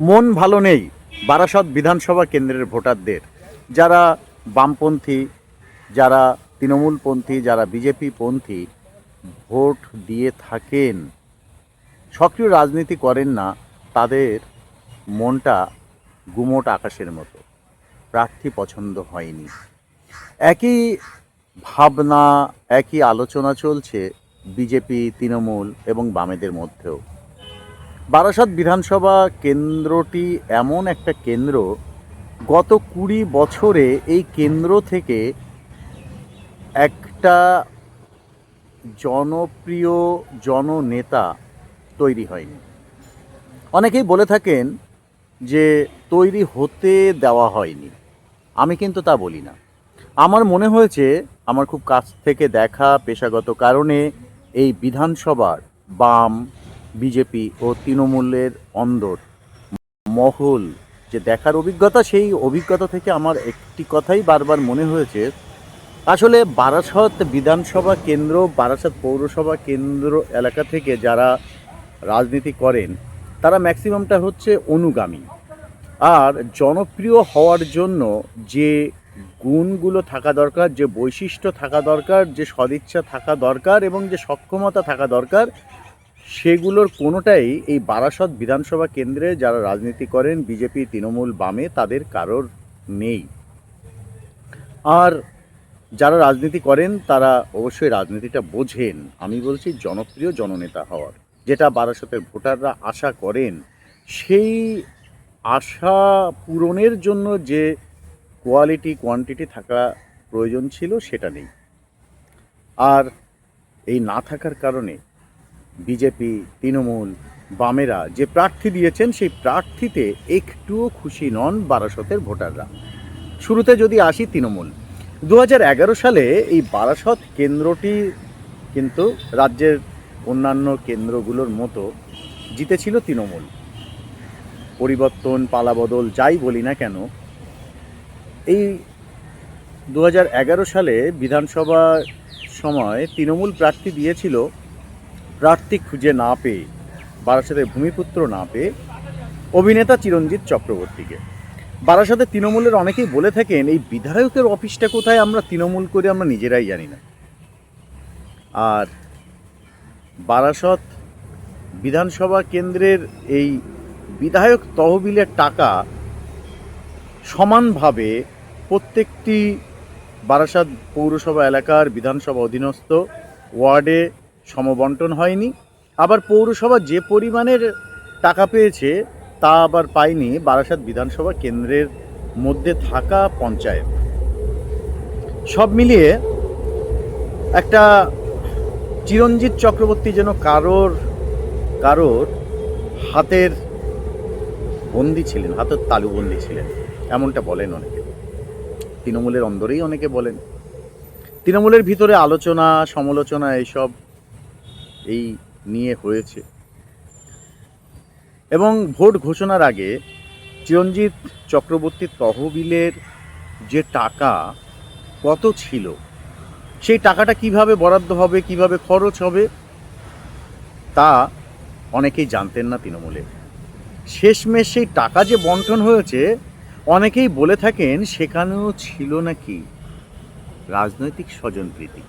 মন ভালো নেই বারাসত বিধানসভা কেন্দ্রের ভোটারদের, যারা বামপন্থী, যারা তৃণমূলপন্থী, যারা বিজেপি পন্থী ভোট দিয়ে থাকেন, সক্রিয় রাজনীতি করেন না, তাদের মনটা গুমোট আকাশের মতো। প্রার্থী পছন্দ হয়নি, একই ভাবনা, একই আলোচনা চলছে বিজেপি, তৃণমূল এবং বামেদের মধ্যেও। বারাসত বিধানসভা কেন্দ্রটি এমন একটা কেন্দ্র, গত 20 বছরে এই কেন্দ্র থেকে একটা জনপ্রিয় জননেতা তৈরি হয়নি। অনেকেই বলে থাকেন যে তৈরি হতে দেওয়া হয়নি, আমি কিন্তু তা বলি না। আমার মনে হয়েছে, আমার খুব কাছ থেকে দেখা পেশাগত কারণে এই বিধানসভার বাম, বিজেপি ও তৃণমূলের অন্দর মহল যে দেখার অভিজ্ঞতা, সেই অভিজ্ঞতা থেকে আমার একটি কথাই বারবার মনে হয়েছে, আসলে বারাসত বিধানসভা কেন্দ্র, বারাসত পৌরসভা কেন্দ্র এলাকা থেকে যারা রাজনীতি করেন তারা ম্যাক্সিমামটা হচ্ছে অনুগামী। আর জনপ্রিয় হওয়ার জন্য যে গুণগুলো থাকা দরকার, যে বৈশিষ্ট্য থাকা দরকার, যে সদিচ্ছা থাকা দরকার এবং যে সক্ষমতা থাকা দরকার, সেগুলোর কোনোটাই এই বারাসত বিধানসভা কেন্দ্রে যারা রাজনীতি করেন, বিজেপি, তৃণমূল, বামে, তাদের কারোর নেই। আর যারা রাজনীতি করেন তারা অবশ্যই রাজনীতিটা বোঝেন। আমি বলছি জনপ্রিয় জননেতা হওয়ার, যেটা বারাসতের ভোটাররা আশা করেন, সেই আশা পূরণের জন্য যে কোয়ালিটি কোয়ান্টিটি থাকা প্রয়োজন ছিল সেটা নেই। আর এই না থাকার কারণে বিজেপি, তৃণমূল, বামেরা যে প্রার্থী দিয়েছেন সেই প্রার্থীতে একটুও খুশি নন বারাসতের ভোটাররা। শুরুতে যদি আসি তৃণমূল, 2011 সালে এই বারাসত কেন্দ্রটি কিন্তু রাজ্যের অন্যান্য কেন্দ্রগুলোর মতো জিতেছিল তৃণমূল। পরিবর্তন, পালাবদল যাই বলি না কেন, এই 2011 সালে বিধানসভা সময় তৃণমূল প্রার্থী দিয়েছিল, প্রার্থী খুঁজে না পেয়ে, বারাসতের ভূমিপুত্র না পেয়ে, অভিনেতা চিরঞ্জিত চক্রবর্তীকে। বারাসতে তৃণমূলের অনেকেই বলে থাকেন এই বিধায়কের অফিসটা কোথায়, আমরা তৃণমূল করে আমরা নিজেরাই জানি না। আর বারাসত বিধানসভা কেন্দ্রের এই বিধায়ক তহবিলের টাকা সমানভাবে প্রত্যেকটি বারাসত পৌরসভা এলাকার বিধানসভা অধীনস্থ ওয়ার্ডে সমবন্টন হয়নি। আবার পৌরসভা যে পরিমাণের টাকা পেয়েছে তা আবার পায়নি বারাসত বিধানসভা কেন্দ্রের মধ্যে থাকা পঞ্চায়েত। সব মিলিয়ে একটা চিরঞ্জিত চক্রবর্তী যেন কারোর কারোর হাতের বন্দি ছিলেন, হাতের তালুবন্দি ছিলেন, এমনটা বলেন অনেকে। তৃণমূলের অন্দরেই অনেকে বলেন। তৃণমূলের ভিতরে আলোচনা সমালোচনা এইসব এই নিয়ে হয়েছে। এবং ভোট ঘোষণার আগে চিরঞ্জিত চক্রবর্তীর তহবিলের যে টাকা কত ছিল, সেই টাকাটা কিভাবে বরাদ্দ হবে, কিভাবে খরচ হবে, তা অনেকেই জানতেন না তৃণমূলে। শেষমেশ সেই টাকা যে বন্টন হয়েছে, অনেকেই বলে থাকেন সেখানেও ছিল নাকি রাজনৈতিক স্বজনপ্রীতি।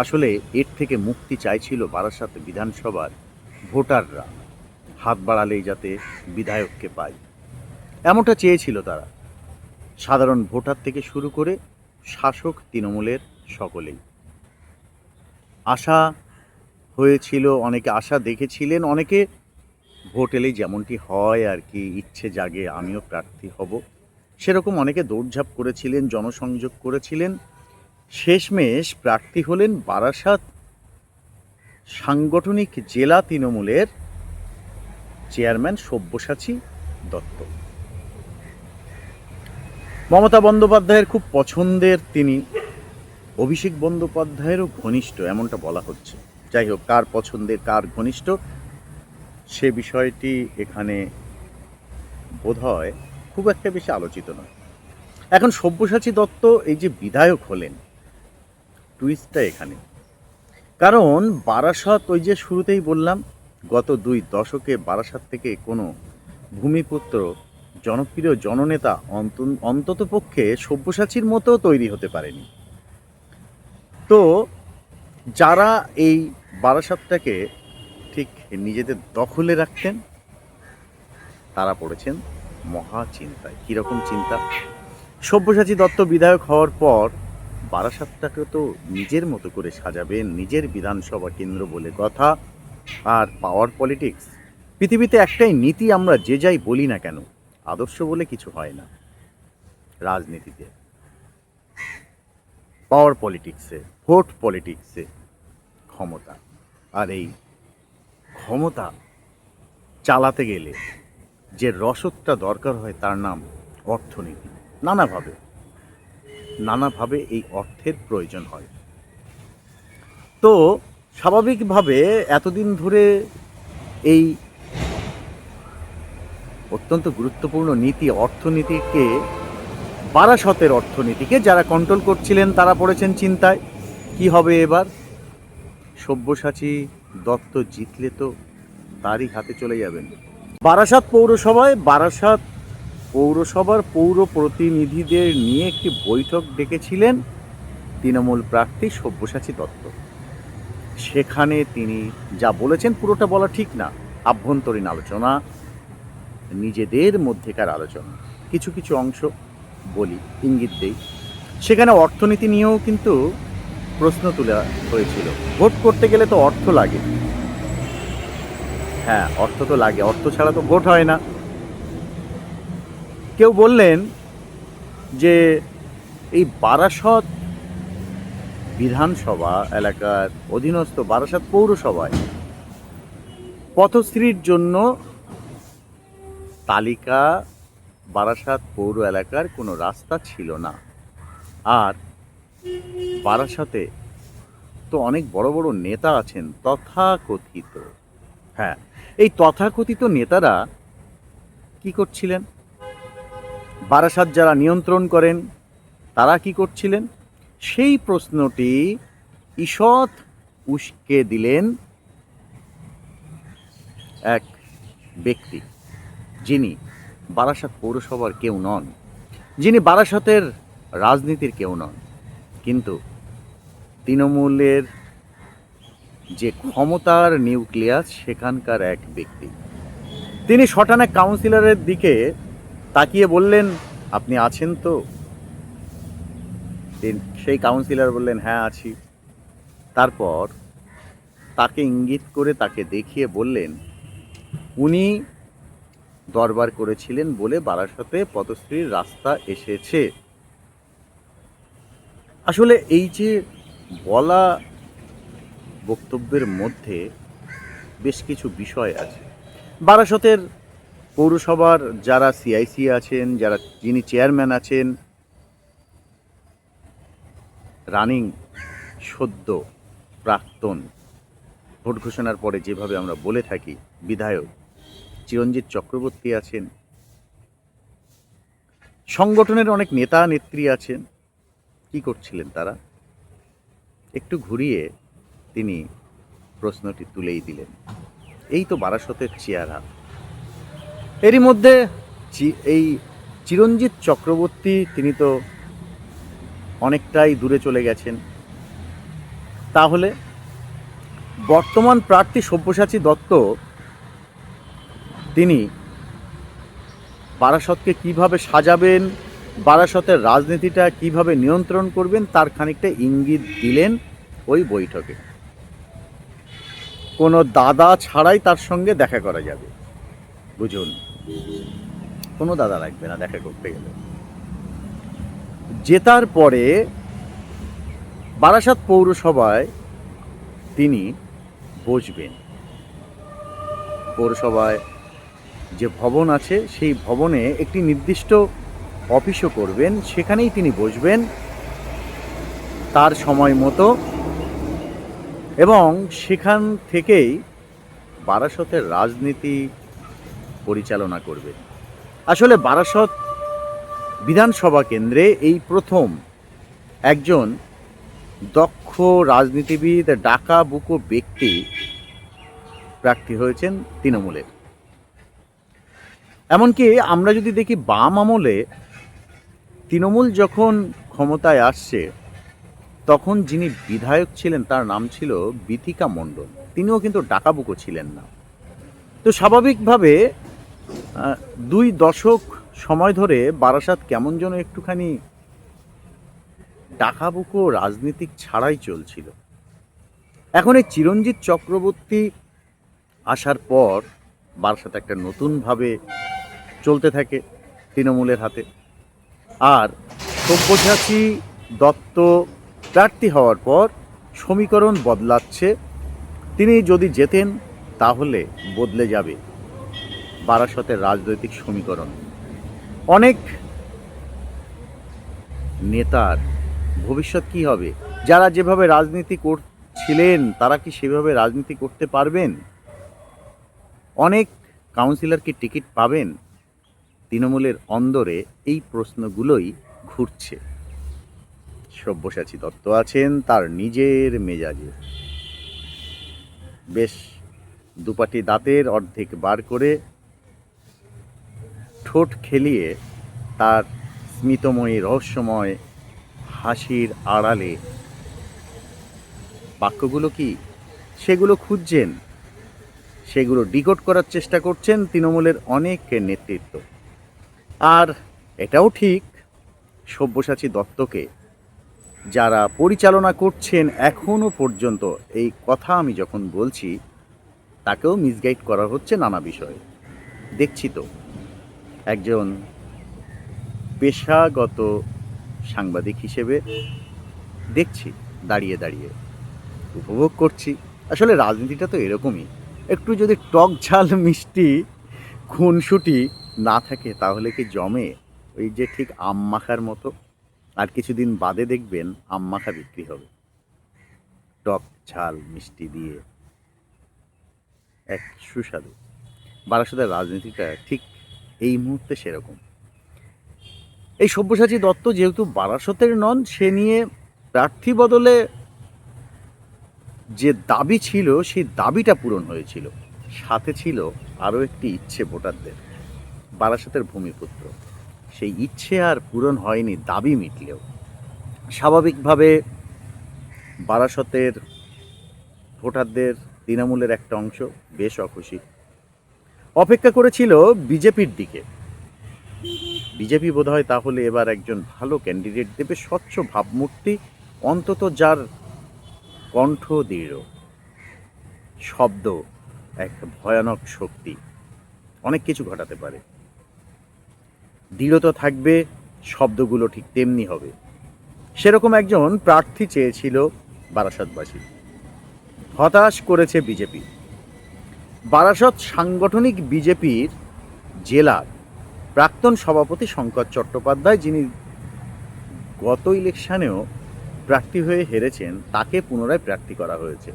আসলে এর থেকে মুক্তি চাইছিল বারাসত বিধানসভার ভোটাররা, হাত বাড়ালেই যাতে বিধায়ককে পায়, এমনটা চেয়েছিল তারা, সাধারণ ভোটার থেকে শুরু করে শাসক তৃণমূলের সকলেই। আশা হয়েছিল, অনেকে আশা দেখেছিলেন, অনেকে ভোট এলেই যেমনটি হয় আর কি, ইচ্ছে জাগে আমিও প্রার্থী হব, সেরকম অনেকে দৌড়ঝাঁপ করেছিলেন, জনসংযোগ করেছিলেন। শেষমেশ প্রার্থী হলেন বারাসত সাংগঠনিক জেলা তৃণমূলের চেয়ারম্যান সব্যসাচী দত্ত। মমতা বন্দ্যোপাধ্যায়ের খুব পছন্দের তিনি, অভিষেক বন্দ্যোপাধ্যায়েরও ঘনিষ্ঠ এমনটা বলা হচ্ছে। যাই হোক, কার পছন্দের কার ঘনিষ্ঠ সে বিষয়টি এখানে বোধহয় খুব একটা বেশি আলোচিত নয়। এখন সব্যসাচী দত্ত এই যে বিধায়ক হলেন, টুইস্টটা এখানে। কারণ বারাসত, ওই যে শুরুতেই বললাম, গত 2 দশকে বারাসত থেকে কোনো ভূমিপুত্র, জনপ্রিয় জননেতা অন্ততপক্ষে সব্যসাচীর মতো তৈরি হতে পারেনি। তো যারা এই বারাসাতটাকে ঠিক নিজেদের দখলে রাখতেন তারা পড়েছেন মহা চিন্তায়। কীরকম চিন্তা? সব্যসাচী দত্ত বিধায়ক হওয়ার পর বারাসাতটাকে তো নিজের মতো করে সাজাবেন, নিজের বিধানসভা কেন্দ্র বলে কথা। আর পাওয়ার পলিটিক্স, পৃথিবীতে একটাই নীতি, আমরা যে যাই বলি না কেন, আদর্শ বলে কিছু হয় না রাজনীতিতে, পাওয়ার পলিটিক্সে, ভোট পলিটিক্সে ক্ষমতা। আর এই ক্ষমতা চালাতে গেলে যে রসদটা দরকার হয় তার নাম অর্থনীতি। নানাভাবে এই অর্থের প্রয়োজন হয়। তো স্বাভাবিকভাবে এতদিন ধরে এই অত্যন্ত গুরুত্বপূর্ণ নীতি, অর্থনীতিকে, বারাসতের অর্থনীতিকে যারা কন্ট্রোল করছিলেন তারা পড়েছেন চিন্তায়। কি হবে এবার? সব্যসাচী দত্ত জিতলে তো তারই হাতে চলে যাবেন। বারাসাত পৌরসভার পৌর প্রতিনিধিদের নিয়ে একটি বৈঠক ডেকেছিলেন তৃণমূল প্রার্থী সব্যসাচী দত্ত। সেখানে তিনি যা বলেছেন পুরোটা বলা ঠিক না, আভ্যন্তরীণ আলোচনা, নিজেদের মধ্যেকার আলোচনা। কিছু কিছু অংশ বলি, ইঙ্গিত দেই। সেখানে অর্থনীতি নিয়েও কিন্তু প্রশ্ন তোলা হয়েছিল। ভোট করতে গেলে তো অর্থ লাগে। হ্যাঁ, অর্থ তো লাগে, অর্থ ছাড়া তো ভোট হয় না। কেউ বললেন যে এই বারাসত বিধানসভা এলাকার অধীনস্থ বারাসত পৌরসভায় পথশ্রীর জন্য তালিকা বারাসাত পৌর এলাকার কোনো রাস্তা ছিল না। আর বারাসাতে তো অনেক বড় বড় নেতা আছেন তথাকথিত। হ্যাঁ, এই তথাকথিত নেতারা কি করছিলেন? বারাসাত যারা নিয়ন্ত্রণ করেন তারা কি করছিলেন? সেই প্রশ্নটি ঈষৎ উস্কে দিলেন এক ব্যক্তি, যিনি বারাসাত পৌরসভার কেউ নন, যিনি বারাসাতের রাজনীতির কেউ নন, কিন্তু তৃণমূলের যে ক্ষমতার নিউক্লিয়াস সেখানকার এক ব্যক্তি। তিনি শটানা কাউন্সিলরের দিকে তাকিয়ে বললেন, আপনি আছেন তো? সেই কাউন্সিলর বললেন, হ্যাঁ আছি। তারপর তাকে ইঙ্গিত করে তাকে দেখিয়ে বললেন, উনি দরবার করেছিলেন বলে বারাসাতে পথশ্রীর রাস্তা এসেছে। আসলে এই যে বলা বক্তব্যের মধ্যে বেশ কিছু বিষয় আছে। বারাসতের পৌরসভার যারা সিআইসি আছেন, যিনি চেয়ারম্যান আছেন, রানিং সদ্য প্রাক্তন, ভোট ঘোষণার পরে যেভাবে আমরা বলে থাকি, বিধায়ক চিরঞ্জিত চক্রবর্তী আছেন, সংগঠনের অনেক নেতা নেত্রী আছেন। কি করছিলেন তারা? একটু ঘুরিয়ে তিনি প্রশ্নটি তুলেই দিলেন, এই তো বারাসতের চেহারা। এরই মধ্যে এই চিরঞ্জিত চক্রবর্তী তিনি তো অনেকটাই দূরে চলে গেছেন। তাহলে বর্তমান প্রার্থী সব্যসাচী দত্ত তিনি বারাসতকে কিভাবে সাজাবেন, বারাসতের রাজনীতিটা কিভাবে নিয়ন্ত্রণ করবেন তার খানিকটা ইঙ্গিত দিলেন ওই বৈঠকে। কোনো দাদা ছাড়াই তার সঙ্গে দেখা করা যাবে। বুঝুন, কোনো দাদা লাগবে না দেখা করতে গেলে। জেতার পরে বারাসাত পৌরসভায় তিনি বসবেন। পৌরসভায় যে ভবন আছে সেই ভবনে একটি নির্দিষ্ট অফিসও করবেন, সেখানেই তিনি বসবেন তার সময় মতো, এবং সেখান থেকেই বারাসতের রাজনীতি পরিচালনা করবেন। আসলে বারাসত বিধানসভা কেন্দ্রে এই প্রথম একজন দক্ষ রাজনীতিবিদ, ডাকা বুকো ব্যক্তি প্রার্থী হয়েছেন তৃণমূলের। এমনকি আমরা যদি দেখি বাম আমলে তৃণমূল যখন ক্ষমতায় আসছে, তখন যিনি বিধায়ক ছিলেন তার নাম ছিল বিথিকা মণ্ডল। তিনিও কিন্তু ডাকাবুকো ছিলেন না। তো স্বাভাবিকভাবে ২ দশক সময় ধরে বারাসাত কেমন যেন একটুখানি ডাকাবুকো রাজনীতিক ছাড়াই চলছিল। এখন এই চিরঞ্জিত চক্রবর্তী আসার পর বারাসাত একটা নতুনভাবে চলতে থাকে তৃণমূলের হাতে। আর সব্যসাচী দত্ত প্রার্থী হওয়ার পর সমীকরণ বদলাচ্ছে। তিনি যদি জেতেন তাহলে বদলে যাবে বারাসতের রাজনৈতিক সমীকরণ। অনেক নেতার ভবিষ্যৎ কি হবে? যারা যেভাবে রাজনীতি করছিলেন তারা কি সেভাবে রাজনীতি করতে পারবেন? অনেক কাউন্সিলর কি টিকিট পাবেন? তৃণমূলের অন্দরে এই প্রশ্নগুলোই ঘুরছে। সব্যসাচী দত্ত আছেন তার নিজের মেজাজে, বেশ দুপাটি দাঁতের অর্ধেক বার করে ঠোঁট খেলিয়ে তার স্মিতময়ী রহস্যময় হাসির আড়ালে বাক্যগুলো কি, সেগুলো খুঁজছেন, সেগুলো ডিকোড করার চেষ্টা করছেন তৃণমূলের অনেক নেতৃত্ব। আর এটাও ঠিক, সব্যসাচী দত্তকে যারা পরিচালনা করছেন এখনও পর্যন্ত, এই কথা আমি যখন বলছি, তাকেও মিসগাইড করা হচ্ছে নানা বিষয়ে। দেখছি তো, একজন পেশাগত সাংবাদিক হিসেবে দেখছি, দাঁড়িয়ে দাঁড়িয়ে উপভোগ করছি। আসলে রাজনীতিটা তো এরকমই, একটু যদি টক ঝাল মিষ্টি খুনসুটি না থাকে তাহলে কি জমে? ওই যে ঠিক আম মাখার মতো। আর কিছুদিন বাদে দেখবেন আম মাখা বিক্রি হবে টক ঝাল মিষ্টি দিয়ে, এক সুস্বাদু। বারাসতের রাজনীতিটা ঠিক এই মুহূর্তে সেরকম। এই সব্যসাচী দত্ত যেহেতু বারাসতের নন, সে নিয়ে প্রার্থী বদলে যে দাবি ছিল সেই দাবিটা পূরণ হয়েছিল। সাথে ছিল আরও একটি ইচ্ছে ভোটারদের, বারাসতের ভূমিপুত্র। সেই ইচ্ছে আর পূরণ হয়নি, দাবি মিটলেও। স্বাভাবিকভাবে বারাসতের ভোটারদের তৃণমূলের একটা অংশ বেশ অখুশি, অপেক্ষা করেছিল বিজেপির দিকে। বিজেপি বোধহয় তাহলে এবার একজন ভালো ক্যান্ডিডেট দেবে, স্বচ্ছ ভাবমূর্তি, অন্তত যার কণ্ঠ দৃঢ়, শব্দ এক ভয়ানক শক্তি, অনেক কিছু ঘটাতে পারে। দৃঢ়তা থাকবে, শব্দগুলো ঠিক তেমনি হবে। সেরকম একজন প্রার্থী চেয়েছিল বারাসতবাসী। হতাশ করেছে বিজেপি। বারাসত সাংগঠনিক বিজেপির জেলার প্রাক্তন সভাপতি শঙ্কর চট্টোপাধ্যায়, যিনি গত ইলেকশনেও প্রার্থী হয়ে হেরেছেন, তাকে পুনরায় প্রার্থী করা হয়েছে।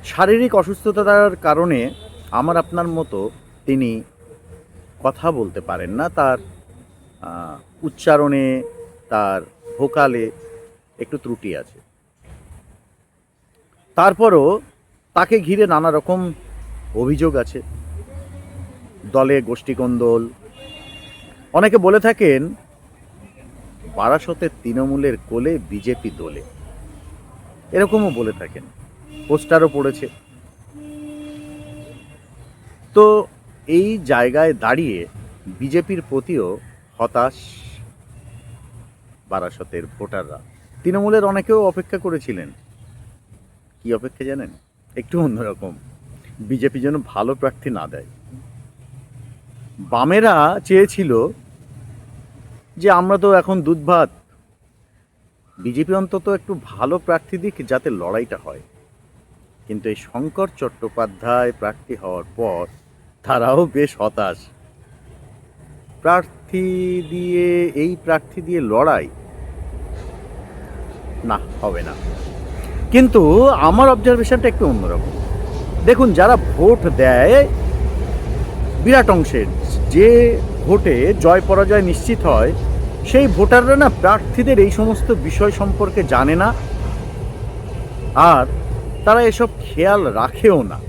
শারীরিক অসুস্থতার কারণে আমার আপনার মতো তিনি কথা বলতে পারেন না। তার উচ্চারণে, তার ভোকালে একটু ত্রুটি আছে। তারপরও তাকে ঘিরে নানা রকম অভিযোগ আছে, দলে গোষ্ঠীকন্দল। অনেকে বলে থাকেন বারাসতের তৃণমূলের কোলে বিজেপি দোলে, এরকমও বলে থাকেন, পোস্টারও পড়েছে। তো এই জায়গায় দাঁড়িয়ে বিজেপির প্রতিও হতাশ বারাসতের ভোটাররা। তৃণমূলের অনেকেও অপেক্ষা করেছিলেন। কি অপেক্ষা জানেন? একটু অন্যরকম, বিজেপি যেন ভালো প্রার্থী না দেয়। বামেরা চেয়েছিল যে আমরা তো এখন দুধ ভাত, বিজেপি অন্তত একটু ভালো প্রার্থী দিক যাতে লড়াইটা হয়। কিন্তু এই শঙ্কর চট্টোপাধ্যায় প্রার্থী হওয়ার পর তারাও বেশ হতাশ। এই প্রার্থী দিয়ে লড়াই না, হবে না। কিন্তু আমার অবজারভেশনটা একটু অন্যরকম। দেখুন, যারা ভোট দেয় বিরাট অংশের, যে ভোটে জয় পরাজয় নিশ্চিত হয়, সেই ভোটাররা না প্রার্থীদের এই সমস্ত বিষয় সম্পর্কে জানে না, আর তারা এসব খেয়াল রাখেও না।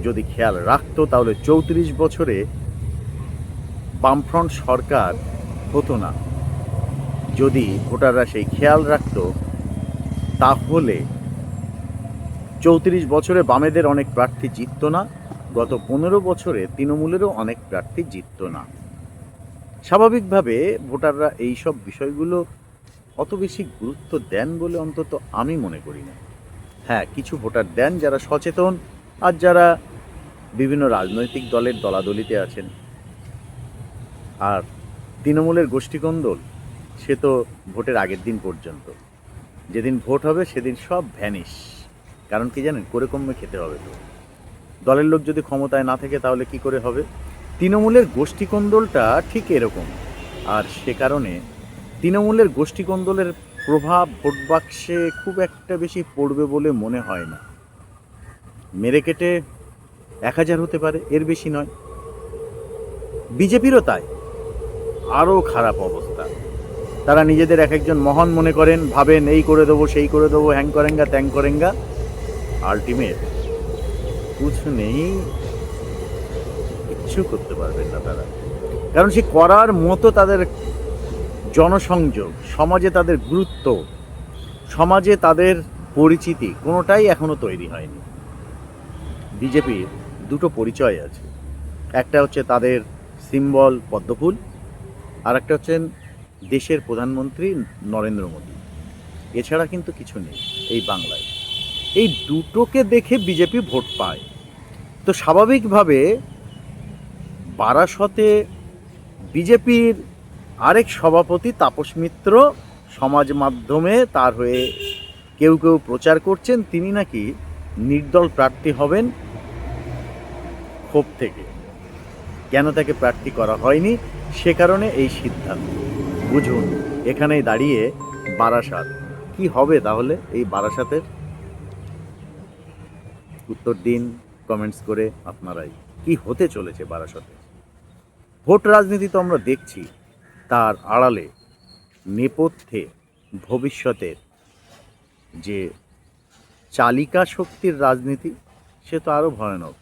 যদি খেয়াল রাখতো তাহলে 34 বছরে বামফ্রন্ট সরকার হতো না, যদি ভোটাররা সেই খেয়াল রাখতো, তাহলে 34 বছরে বামেদের অনেক প্রার্থী জিততো না, গত 15 বছরে তৃণমূলেরও অনেক প্রার্থী জিততো না। স্বাভাবিকভাবে ভোটাররা এই সব বিষয়গুলো অত বেশি গুরুত্ব দেন বলে অন্তত আমি মনে করি না। হ্যাঁ, কিছু ভোটার দেন যারা সচেতন, আর যারা বিভিন্ন রাজনৈতিক দলের দলাদলিতে আছেন। আর তৃণমূলের গোষ্ঠীকন্দল, সে তো ভোটের আগের দিন পর্যন্ত, যেদিন ভোট হবে সেদিন সব ভ্যানিশ। কারণ কি জানেন, করে কমে খেতে হবে তো। দলের লোক যদি ক্ষমতায় না থাকে তাহলে কি করে হবে? তৃণমূলের গোষ্ঠীকন্দলটা ঠিক এরকম। আর সে কারণে তৃণমূলের গোষ্ঠীকন্দলের প্রভাব ভোট বাক্সে খুব একটা বেশি পড়বে বলে মনে হয় না। মেরে কেটে 1000 হতে পারে, এর বেশি নয়। বিজেপিরও তাই, আরও খারাপ অবস্থা। তারা নিজেদের এক একজন মহান মনে করেন, ভাবেন এই করে দেবো সেই করে দেবো, হ্যাং করেঙ্গা ত্যাং করেঙ্গা। আলটিমেট কুছ নেই, কিচ্ছু করতে পারবেন না তারা। কারণ সে করার মতো তাদের জনসংযোগ, সমাজে তাদের গুরুত্ব, সমাজে তাদের পরিচিতি কোনোটাই এখনো তৈরি হয়নি। বিজেপির দুটো পরিচয় আছে, একটা হচ্ছে তাদের সিম্বল পদ্মফুল, আর একটা হচ্ছেন দেশের প্রধানমন্ত্রী নরেন্দ্র মোদী। এছাড়া কিন্তু কিছু নেই এই বাংলায়। এই দুটোকে দেখে বিজেপি ভোট পায়। তো স্বাভাবিকভাবে বারাসতে বিজেপির আরেক সভাপতি তাপস মিত্র সমাজ মাধ্যমে তার হয়ে কেউ কেউ প্রচার করছেন তিনি নাকি নির্দল প্রার্থী হবেন ক্ষোভ থেকে। কেন তাকে প্রার্থী করা হয়নি, সে কারণে এই সিদ্ধান্ত। বুঝুন, এখানেই দাঁড়িয়ে বারাসাত কি হবে তাহলে। এই বারাসাতের উত্তর দিন কমেন্টস করে আপনারাই, কি হতে চলেছে বারাসতে। ভোট রাজনীতি তো আমরা দেখছি, তার আড়ালে নেপথ্যে ভবিষ্যতের যে চালিকা শক্তির রাজনীতি, সে তো আরও ভয়ানক।